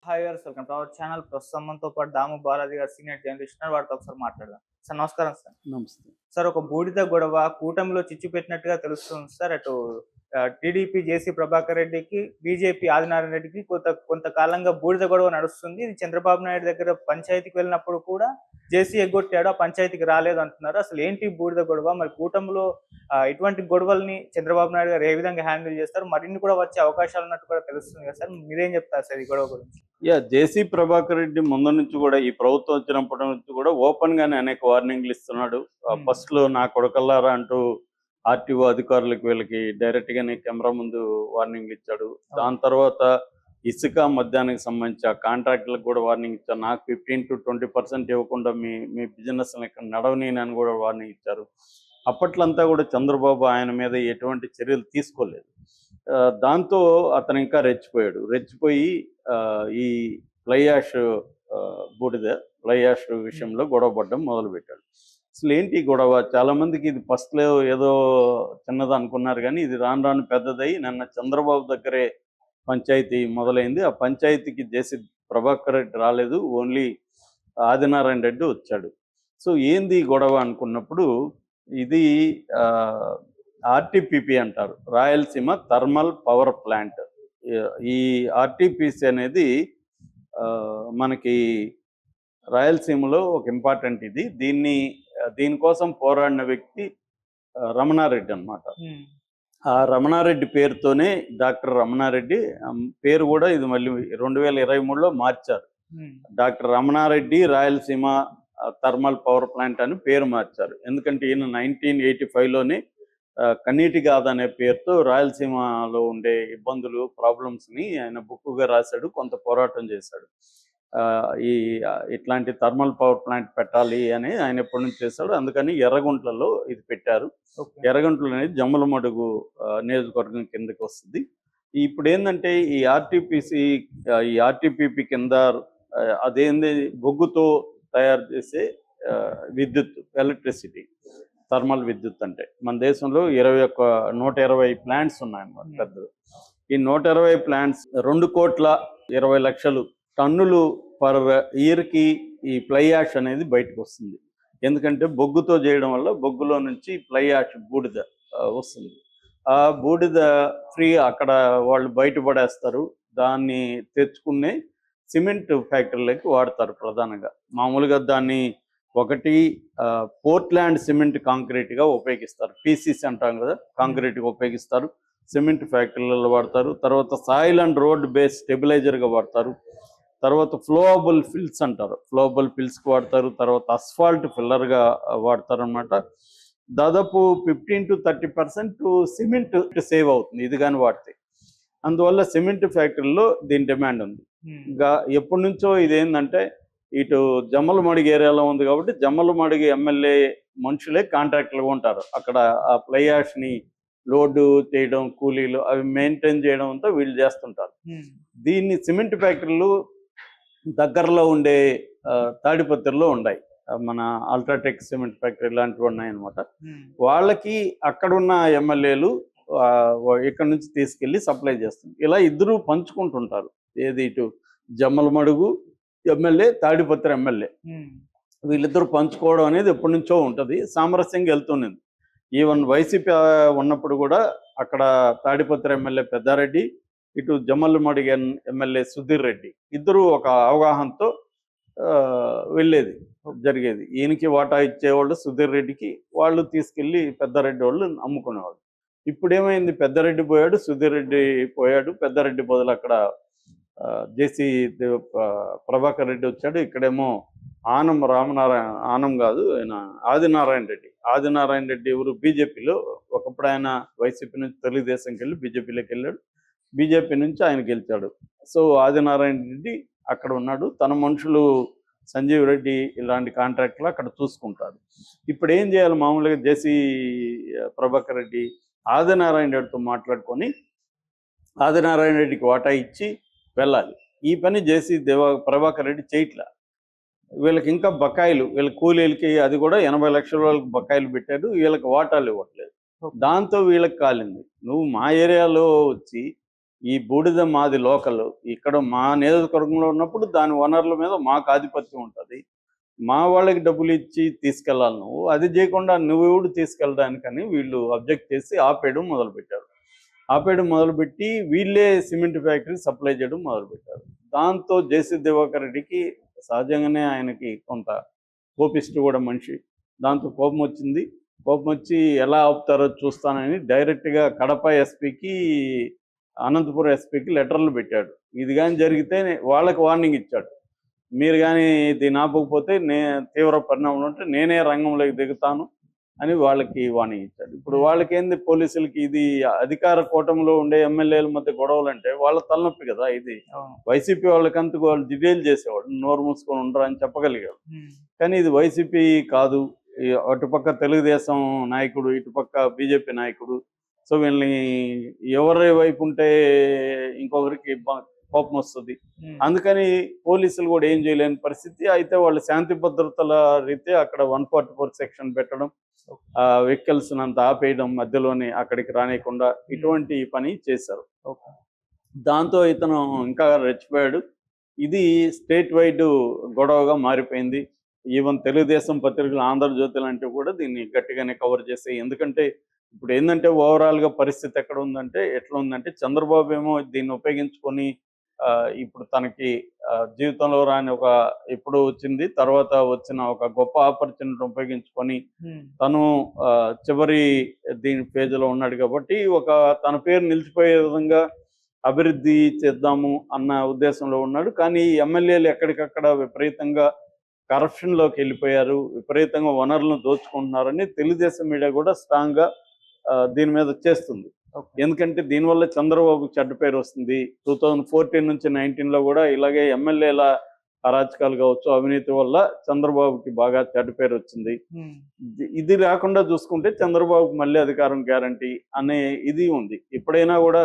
Hi viewers, welcome to our channel. ప్రస్తుతం మనతో పాటు దాము బాలాజీ గారు, సీనియర్ జర్నలిస్ట్ ఉన్నారు. వారితో ఒకసారి మాట్లాడదాం. సార్ నమస్కారం సార్. నమస్తే. సార్, ఒక బూడిద గొడవ కూటమిలో చిచ్చు పెట్టినట్టుగా తెలుస్తుంది సార్. అటు టీడీపీ జేసీ ప్రభాకర్ రెడ్డికి, బీజేపీ ఆదినారాయణ రెడ్డికి కొంతకాలంగా బూడిద గొడవ నడుస్తుంది. ఇది చంద్రబాబు నాయుడు దగ్గర పంచాయతీకి వెళ్ళినప్పుడు కూడా జేసీ ఎగ్గొట్టాడు, ఆ పంచాయతీకి రాలేదు అంటున్నారు. అసలు ఏంటి బూడిద గొడవ? మరి కూటమిలో ఇటువంటి గొడవల్ని చంద్రబాబు నాయుడు గారు ఏ విధంగా హ్యాండిల్ చేస్తారు? మరిన్ని కూడా వచ్చే అవకాశాలు ఉన్నట్టు కూడా తెలుస్తుంది కదా సార్. మీరేం చెప్తారు సార్ ఈ గొడవ గురించి? జేసీ ప్రభాకర్ రెడ్డి ముందు నుంచి కూడా ఈ ప్రభుత్వం వచ్చినప్పటి నుంచి కూడా ఓపెన్ గానే అనేక వార్నింగ్లు ఇస్తున్నాడు. ఫస్ట్ లో నా కొడకల్లారా అంటూ ఆర్టీఓ అధికారులకు వీళ్ళకి డైరెక్ట్ గానే కెమెరా ముందు వార్నింగ్లు ఇచ్చాడు. దాని తర్వాత ఇసుక మద్యానికి సంబంధించి ఆ కాంట్రాక్టులకు కూడా వార్నింగ్ ఇచ్చారు. నాకు 15 to 20% ఇవ్వకుండా మీ బిజినెస్ ఇక్కడ నడవని అని కూడా వార్నింగ్ ఇచ్చారు. అప్పట్లంతా కూడా చంద్రబాబు ఆయన మీద ఎటువంటి చర్యలు తీసుకోలేదు. దాంతో అతను ఇంకా రెచ్చిపోయి ఈ ఫ్లై యాష్ ఫ్లై యాష్ విషయంలో గొడవ పడడం మొదలుపెట్టాడు. అసలు ఏంటి గొడవ? చాలా మందికి ఇది ఫస్ట్లో ఏదో చిన్నది అనుకున్నారు, కానీ ఇది రాను రాను పెద్దదై నిన్న చంద్రబాబు దగ్గరే పంచాయతీ మొదలైంది. ఆ పంచాయతీకి జేసీ ప్రభాకర్ రెడ్డి రాలేదు, ఓన్లీ ఆదినారాయణ రెడ్డి వచ్చాడు. సో ఏంది గొడవ అనుకున్నప్పుడు, ఇది ఆర్టీపీపీ అంటారు, రాయలసీమ థర్మల్ పవర్ ప్లాంట్. ఈ ఆర్టీపీసీ అనేది మనకి రాయలసీమలో ఒక ఇంపార్టెంట్ ఇది. దీనికోసం పోరాడిన వ్యక్తి రమణారెడ్డి అన్నమాట. ఆ రమణారెడ్డి పేరుతోనే డాక్టర్ రమణారెడ్డి పేరు కూడా ఇది మళ్ళీ 2023లో మార్చారు. Doctor Ramana Reddy Rayalaseema thermal power plant అని పేరు మార్చారు. ఎందుకంటే ఈయన 1985లోనే కన్నీటి గాథ అనే పేరుతో రాయలసీమలో ఉండే ఇబ్బందులు, ప్రాబ్లమ్స్ని ఆయన బుక్కుగా రాశాడు, కొంత పోరాటం చేశాడు. ఇట్లాంటి థర్మల్ పవర్ ప్లాంట్ పెట్టాలి అని ఆయన ఎప్పటి నుంచి చేశాడు. అందుకని ఎర్రగుంట్లలో ఇది పెట్టారు. ఎర్రగుంటలు అనేది జమ్మలమడుగు నియోజకవర్గం కిందకి వస్తుంది. ఇప్పుడు ఏంటంటే ఈ ఆర్టీపీపీ కింద అదేంది బొగ్గుతో తయారు చేసే విద్యుత్, ఎలక్ట్రిసిటీ, థర్మల్ విద్యుత్. అంటే మన దేశంలో 120 ప్లాంట్స్ ఉన్నాయన్నమాట పెద్దలు. ఈ 120 ప్లాంట్స్ 2,20,00,000 టన్నులు పర్ ఇయర్కి ఈ ఫ్లై యాష్ అనేది బయటకు వస్తుంది. ఎందుకంటే బొగ్గుతో చేయడం వల్ల బొగ్గులో నుంచి ఫ్లై యాష్ బూడిద వస్తుంది. ఆ బూడిద ఫ్రీ అక్కడ వాళ్ళు బయటపడేస్తారు. దాన్ని తెచ్చుకునే సిమెంట్ ఫ్యాక్టరీలకి వాడతారు ప్రధానంగా. మామూలుగా దాన్ని ఒకటి పోర్ట్లాండ్ సిమెంట్ కాంక్రీట్గా ఉపయోగిస్తారు, పీసీసీ అంటాం కదా, కాంక్రీట్గా ఉపయోగిస్తారు, సిమెంట్ ఫ్యాక్టరీలలో వాడతారు. తర్వాత సాయిల్ అండ్ రోడ్ బేస్ స్టెబిలైజర్గా వాడతారు. తర్వాత ఫ్లోవబుల్ ఫిల్స్ అంటారు, ఫ్లోవబుల్ ఫిల్స్కి వాడతారు. తర్వాత అస్ఫాల్ట్ ఫిల్లర్గా వాడతారు అనమాట. దాదాపు 15 to 30% సిమెంట్ సేవ్ అవుతుంది ఇది కానీ వాడితే. అందువల్ల సిమెంట్ ఫ్యాక్టరీలో దీని డిమాండ్ ఉంది. ఇంకా ఎప్పటి నుంచో ఇదేంటంటే ఇటు జమ్మలమడుగు ఏరియాలో ఉంది కాబట్టి జమ్మలమడుగు ఎమ్మెల్యే మనుషులే కాంట్రాక్టర్లుగా ఉంటారు. అక్కడ ఆ ఫ్లై యాష్ని లోడు చేయడం, కూలీలు అవి మెయింటైన్ చేయడం అంతా వీళ్ళు చేస్తుంటారు. దీన్ని సిమెంట్ ఫ్యాక్టరీలు దగ్గరలో ఉండే తాడిపత్రిలో ఉన్నాయి, మన అల్ట్రాటెక్ సిమెంట్ ఫ్యాక్టరీ లాంటివి ఉన్నాయన్నమాట. వాళ్ళకి అక్కడున్న ఎమ్మెల్యేలు ఇక్కడ నుంచి తీసుకెళ్ళి సప్లై చేస్తుంది. ఇలా ఇద్దరు పంచుకుంటుంటారు. ఏది ఇటు జమ్మలమడుగు ఎమ్మెల్యే, తాడిపత్రి ఎమ్మెల్యే, వీళ్ళిద్దరూ పంచుకోవడం అనేది ఎప్పటి నుంచో ఉంటుంది, సామరస్యంగా వెళ్తున్నది. ఈవెన్ వైసీపీ ఉన్నప్పుడు కూడా అక్కడ తాడిపత్రి ఎమ్మెల్యే పెద్దారెడ్డి, ఇటు జమ్మలమడుగు ఎమ్మెల్యే సుధీర్ రెడ్డి ఇద్దరు ఒక అవగాహనతో జరిగేది. ఈయనకి వాటా ఇచ్చేవాళ్ళు సుధీర్ రెడ్డికి, వాళ్ళు తీసుకెళ్ళి పెద్దారెడ్డి వాళ్ళు అమ్ముకునేవాళ్ళు. ఇప్పుడు ఏమైంది, పెద్దారెడ్డి పోయాడు, సుధీర్ రెడ్డి పోయాడు. పెద్దారెడ్డి బదులు అక్కడ జేసీ ప్రభాకర్ రెడ్డి వచ్చాడు. ఇక్కడేమో ఆనం కాదు, ఆయన ఆదినారాయణ రెడ్డి ఎవరు, బీజేపీలో. ఒకప్పుడు ఆయన వైసీపీ నుంచి తెలుగుదేశంకి వెళ్ళి బీజేపీలోకి వెళ్ళాడు, బీజేపీ నుంచి ఆయన గెలిచాడు. సో ఆదినారాయణ రెడ్డి అక్కడ ఉన్నాడు. తన మనుషులు సంజీవ్ రెడ్డి ఇలాంటి కాంట్రాక్టులు అక్కడ చూసుకుంటాడు. ఇప్పుడు ఏం చేయాలి, మామూలుగా జేసీ ప్రభాకర్ రెడ్డి ఆదినారాయణ రెడ్డితో మాట్లాడుకొని ఆదినారాయణ రెడ్డికి వాటా ఇచ్చి వెళ్ళాలి. ఈ పని జేసీ ప్రభాకర్ రెడ్డి చేయట్లా. వీళ్ళకి ఇంకా బకాయిలు, వీళ్ళ కూలీలకి అది కూడా 80 లక్షల వాళ్ళకి బకాయిలు పెట్టారు, వీళ్ళకి వాటాలు ఇవ్వట్లేదు. దాంతో వీళ్ళకి కాలింది. నువ్వు మా ఏరియాలో వచ్చి ఈ బూడిద మాది లోకల్, ఇక్కడ మా నియోజకవర్గంలో ఉన్నప్పుడు దాని వనరుల మీద మాకు ఆధిపత్యం ఉంటుంది, మా వాళ్ళకి డబ్బులు ఇచ్చి తీసుకెళ్ళాలి, నువ్వు అది చేయకుండా నువ్వు ఎవడు తీసుకెళ్ళడానికని వీళ్ళు అబ్జెక్ట్ చేసి ఆపేయడం మొదలుపెట్టారు. ఆపేయడం మొదలుపెట్టి వీళ్ళే సిమెంట్ ఫ్యాక్టరీ సప్లై చేయడం మొదలుపెట్టారు. దాంతో జేసీ దివాకర్ రెడ్డికి సహజంగానే ఆయనకి కొంత కోపిస్ట్ కూడా మనిషి, దాంతో కోపం వచ్చింది. కోపం వచ్చి ఎలా ఆపుతారో చూస్తానని డైరెక్ట్గా కడప ఎస్పీకి, అనంతపురం ఎస్పీకి లెటర్లు పెట్టాడు. ఇది కానీ జరిగితే వాళ్ళకి వార్నింగ్ ఇచ్చాడు, మీరు కానీ దీన్ని ఆపకపోతే తీవ్ర పరిణామాలు ఉంటే నేనే రంగంలోకి దిగుతాను అని వాళ్ళకి వార్నింగ్ ఇచ్చాడు. ఇప్పుడు వాళ్ళకి ఏంది, పోలీసులకి ఇది అధికార కూటమిలో ఉండే ఎమ్మెల్యేల మధ్య గొడవలు అంటే వాళ్ళ తలనొప్పి కదా. ఇది వైసీపీ వాళ్ళకంతకు వాళ్ళు డిటైల్ చేసేవాడు, నోరు మూసుకొని ఉండరు అని చెప్పగలిగాడు. కానీ ఇది వైసీపీ కాదు, అటుపక్క తెలుగుదేశం నాయకుడు, ఇటుపక్క బీజేపీ నాయకుడు. సో వీళ్ళని ఎవరి వైపు ఉంటే ఇంకొకరికి కోపం వస్తుంది. అందుకని పోలీసులు కూడా ఏం చేయలేని పరిస్థితి. అయితే వాళ్ళు శాంతి భద్రతల రీత్యా అక్కడ 144 సెక్షన్ పెట్టడం, వెహికల్స్ అంతా ఆపేయడం, మధ్యలోనే అక్కడికి రానియకుండా ఇటువంటి పని చేశారు. దాంతో ఇతను ఇంకా రెచ్చిపోయాడు. ఇది స్టేట్ వైడ్ గొడవగా మారిపోయింది. ఈవెన్ తెలుగుదేశం పత్రికలు, ఆంధ్రజ్యోతి లాంటివి కూడా దీన్ని గట్టిగానే కవర్ చేస్తాయి. ఎందుకంటే ఇప్పుడు ఏంటంటే ఓవరాల్గా పరిస్థితి ఎక్కడ ఉందంటే, ఎట్లా ఉందంటే, చంద్రబాబు ఏమో దీన్ని ఉపయోగించుకొని ఇప్పుడు తనకి జీవితంలో రాని ఒక ఇప్పుడు వచ్చింది, తర్వాత వచ్చిన ఒక గొప్ప ఆపర్చునిటీ ఉపయోగించుకొని తను చివరి దీని పేజీలో ఉన్నాడు కాబట్టి తన పేరు నిలిచిపోయే విధంగా అభివృద్ధి చేద్దాము అన్న ఉద్దేశంలో ఉన్నాడు. కానీ ఎమ్మెల్యేలు ఎక్కడికక్కడ విపరీతంగా కరప్షన్లోకి వెళ్ళిపోయారు, విపరీతంగా వనరులను దోచుకుంటున్నారని తెలుగుదేశం మీడియా కూడా స్ట్రాంగ్గా దీని మీద చేస్తుంది. ఎందుకంటే దీనివల్ల చంద్రబాబుకి చెడ్డ పేరు వస్తుంది. 2014 నుంచి 19లో కూడా ఇలాగే ఎమ్మెల్యేల అరాచకాలు కావచ్చు, అవినీతి వల్ల చంద్రబాబుకి బాగా చెడ్డ పేరు వచ్చింది. ఇది రాకుండా చూసుకుంటే చంద్రబాబుకి మళ్ళీ అధికారం గ్యారంటీ అనే ఇది ఉంది. ఎప్పుడైనా కూడా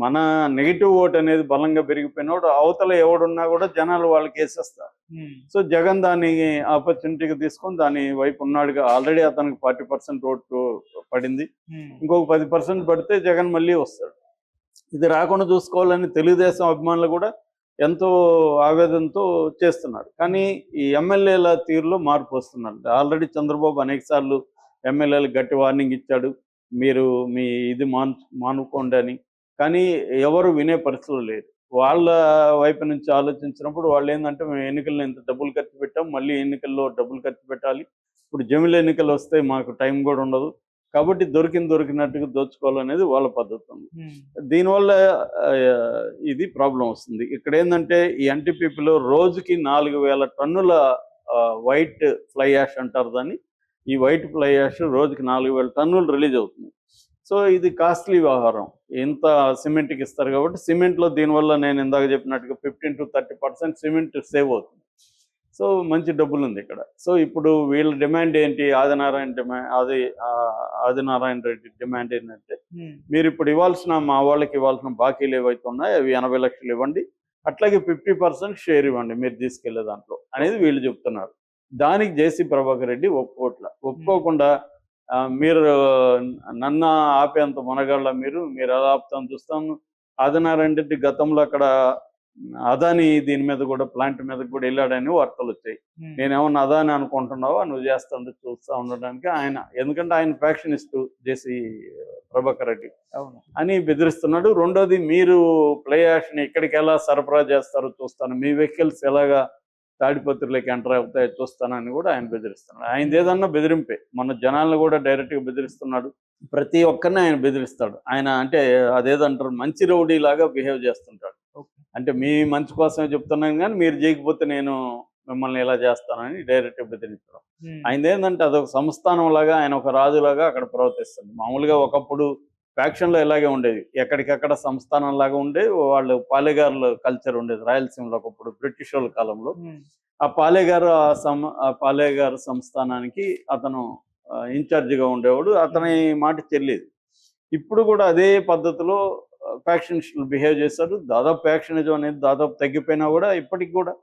మన నెగిటివ్ ఓట్ అనేది బలంగా పెరిగిపోయినప్పుడు అవతల ఎవడున్నా కూడా జనాలు వాళ్ళకి వేసేస్తారు. సో జగన్ దాన్ని ఆపర్చునిటీగా తీసుకొని దాని వైపు ఉన్నాడుగా. ఆల్రెడీ అతనికి 40% ఓటు పడింది, ఇంకొక 10% పడితే జగన్ మళ్ళీ వస్తాడు. ఇది రాకుండా చూసుకోవాలని తెలుగుదేశం అభిమానులు కూడా ఎంతో ఆవేదనతో చేస్తున్నారు. కానీ ఈ ఎమ్మెల్యేల తీరులో మార్పు వస్తున్నారు. ఆల్రెడీ చంద్రబాబు అనేక సార్లు ఎమ్మెల్యేలకు గట్టి వార్నింగ్ ఇచ్చాడు, మీరు మీ ఇది మానుకోండి అని. కానీ ఎవరు వినే పరిస్థితులు లేదు. వాళ్ళ వైపు నుంచి ఆలోచించినప్పుడు వాళ్ళు ఏంటంటే, మేము ఎన్నికల్లో ఇంత డబ్బులు ఖర్చు పెట్టాం, మళ్ళీ ఎన్నికల్లో డబ్బులు ఖర్చు పెట్టాలి, ఇప్పుడు జమిల ఎన్నికలు వస్తే మాకు టైం కూడా ఉండదు, కాబట్టి దొరికినట్టుగా దోచుకోవాలనేది వాళ్ళ పద్ధతి ఉంది. దీనివల్ల ఇది ప్రాబ్లం వస్తుంది. ఇక్కడ ఏంటంటే ఈ ఎన్టీపీపీలో రోజుకి 4000 టన్నుల వైట్ ఫ్లై యాష్ అంటారు దాన్ని. ఈ వైట్ ఫ్లై యాష్ రోజుకి 4000 టన్నులు రిలీజ్ అవుతుంది. సో ఇది కాస్ట్లీ వ్యవహారం. ఇంత సిమెంట్కి ఇస్తారు కాబట్టి సిమెంట్లో దీనివల్ల నేను ఇందాక చెప్పినట్టుగా 15 to 30% సిమెంట్ సేవ్ అవుతుంది. సో మంచి డబ్బులు ఉంది ఇక్కడ. సో ఇప్పుడు వీళ్ళ డిమాండ్ ఏంటి, ఆదినారాయణ రెడ్డి డిమాండ్ ఏంటంటే, మీరు ఇప్పుడు మా వాళ్ళకి ఇవ్వాల్సిన బాకీలు ఏవైతే ఉన్నాయో అవి 80 లక్షలు ఇవ్వండి, అట్లాగే 50% షేర్ ఇవ్వండి మీరు తీసుకెళ్లే దాంట్లో అనేది వీళ్ళు చెప్తున్నారు. దానికి జేసీ ప్రభాకర్ రెడ్డి ఒప్పుకోకుండా మీరు నన్ను ఆపేంత మునగాళ్ళ మీరు ఎలా ఆపుతాను చూస్తాను. ఆదినారాయణ రెడ్డి గతంలో అక్కడ అదాని దీని మీద కూడా, ప్లాంట్ మీద కూడా వెళ్ళాడని వార్తలు వచ్చాయి. నేనేమన్నా అదాని అనుకుంటున్నావా, నువ్వు చేస్తాను చూస్తా ఉండడానికి ఆయన, ఎందుకంటే ఆయన ఫ్యాక్షనిస్టు జేసీ ప్రభాకర్ రెడ్డి అని బెదిరిస్తున్నాడు. రెండోది, మీరు ప్లే యాష్ని ఇక్కడికి ఎలా సరఫరా చేస్తారో చూస్తాను, మీ వెహికల్స్ ఎలాగా తాడిపత్రిలోకి ఎంటర్ అవుతాయి చూస్తానని కూడా ఆయన బెదిరిస్తున్నాడు. ఆయన ఏదన్నా బెదిరింపే, మన జనాలను కూడా డైరెక్ట్గా బెదిరిస్తున్నాడు. ప్రతి ఒక్కరిని ఆయన బెదిరిస్తాడు. ఆయన అంటే అదేదంటారు, మంచి రౌడీ లాగా బిహేవ్ చేస్తుంటాడు. అంటే మీ మంచి కోసమే చెప్తున్నాను కానీ మీరు చేయకపోతే నేను మిమ్మల్ని ఎలా చేస్తానని డైరెక్ట్గా బెదిరించడం. ఆయన ఏంటంటే అదొక సంస్థానం లాగా, ఆయన ఒక రాజులాగా అక్కడ ప్రవర్తిస్తుంది. మామూలుగా ఒకప్పుడు ఫ్యాక్షన్లో ఇలాగే ఉండేది, ఎక్కడికక్కడ సంస్థానం లాగా ఉండే వాళ్ళు. పాలేగారుల కల్చర్ ఉండేది రాయలసీమలో ఒకప్పుడు బ్రిటిష్ వాళ్ళ కాలంలో. ఆ పాలేగారు సంస్థానానికి అతను ఇన్ఛార్జిగా ఉండేవాడు, అతని మాట చెల్లేది. ఇప్పుడు కూడా అదే పద్ధతిలో ఫ్యాక్షనిస్టులు బిహేవ్ చేశారు. దాదాపు ఫ్యాక్షనిజం అనేది దాదాపు తగ్గిపోయినా కూడా ఇప్పటికి కూడా